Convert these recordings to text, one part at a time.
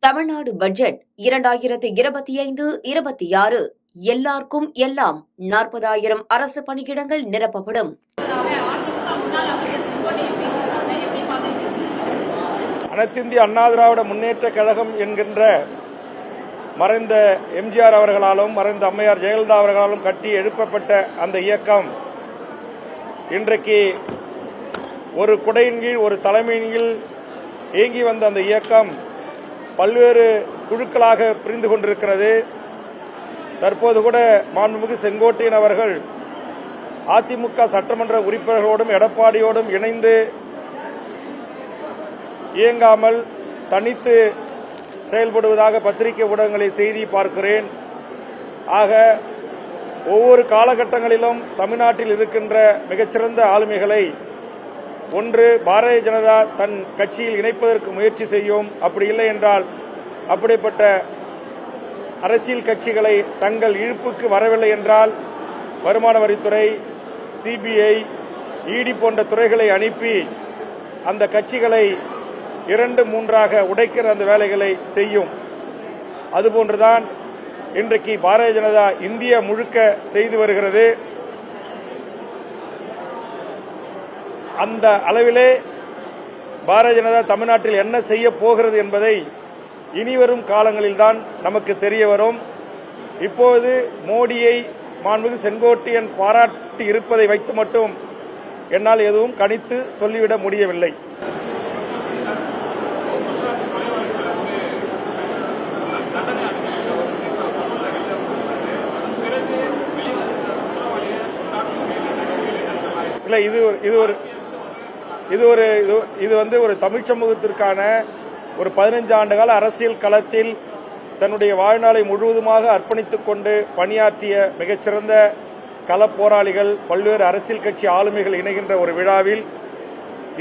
Tamil Nadu budget 2025-26 எல்லாருக்கும் எல்லாம் 40,000 அரசு பணியிடங்கள் நிரப்பப்படும். அனைத்திந்திய அண்ணா திராவிட முன்னேற்ற கழகம் என்கின்ற மறைந்த எம்ஜிஆர் அவர்களாலும் மறைந்த அம்மையார் ஜெயலலிதா அவர்களாலும் கட்டி எழுப்பப்பட்ட அந்த இயக்கம் இன்றைக்கு ஒரு குடையின் கீழ் ஒரு தலைமையின் கீழ் இயங்கி வந்த அந்த இயக்கம் பல்வேறு குழுக்களாக பிரிந்து கொண்டிருக்கிறது. தற்போது கூட மாண்புமிகு செங்கோட்டையன் அவர்கள் அதிமுக சட்டமன்ற உறுப்பினர்களோடும் எடப்பாடியோடும் இணைந்து இயங்காமல் தனித்து செயல்படுவதாக பத்திரிகை ஊடகங்களில் செய்தி பார்க்கிறேன். ஆக ஒவ்வொரு காலகட்டங்களிலும் தமிழ்நாட்டில் இருக்கின்ற மிகச்சிறந்த ஆளுமைகளை ஒன்று பாரதிய ஜனதா தன் கட்சியில் இணைப்பதற்கு முயற்சி செய்யும். அப்படி இல்லை என்றால் அப்படிப்பட்ட அரசியல் கட்சிகளை தங்கள் இழுப்புக்கு வரவில்லை என்றால் வருமான வரித்துறை, சிபிஐ, இடி போன்ற துறைகளை அனுப்பி அந்த கட்சிகளை 2-3 உடைக்கிற அந்த வேலைகளை செய்யும். அதுபோன்றுதான் இன்றைக்கு பாரதிய ஜனதா இந்தியா முழுக்க செய்து வருகிறது. அந்த அளவிலே பாரதிய ஜனதா தமிழ்நாட்டில் என்ன செய்ய போகிறது என்பதை இனிவரும் காலங்களில்தான் நமக்கு தெரிய வரும். இப்போது மோடியை மாண்புமிகு செங்கோட்டையன் பாராட்டி இருப்பதை வைத்து மட்டும் என்னால் எதுவும் கணித்து சொல்லிவிட முடியவில்லை. இல்லை, இது ஒரு தமிழ் சமூகத்திற்கான ஒரு 15 ஆண்டுகால அரசியல் களத்தில் தன்னுடைய வாழ்நாளை முழுவதுமாக அர்ப்பணித்துக் கொண்டு பணியாற்றிய மிகச்சிறந்த கள போராளிகள், பல்வேறு அரசியல் கட்சி ஆளுமைகள் இணைகின்ற ஒரு விழாவில்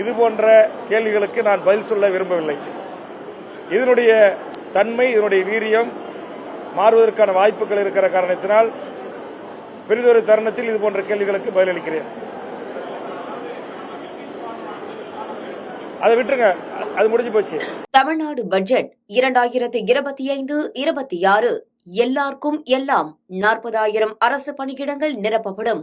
இதுபோன்ற கேள்விகளுக்கு நான் பதில் சொல்ல விரும்பவில்லை. இதனுடைய தன்மை, இதனுடைய வீரியம் மாறுவதற்கான வாய்ப்புகள் இருக்கிற காரணத்தினால் பெரிதொரு தருணத்தில் இதுபோன்ற கேள்விகளுக்கு பதிலளிக்கிறேன். அதை விட்டுருங்க, அது முடிஞ்சு போச்சு. தமிழ்நாடு பட்ஜெட் 2025-26 எல்லாருக்கும் எல்லாம் 40,000 அரசு பணியிடங்கள் நிரப்பப்படும்.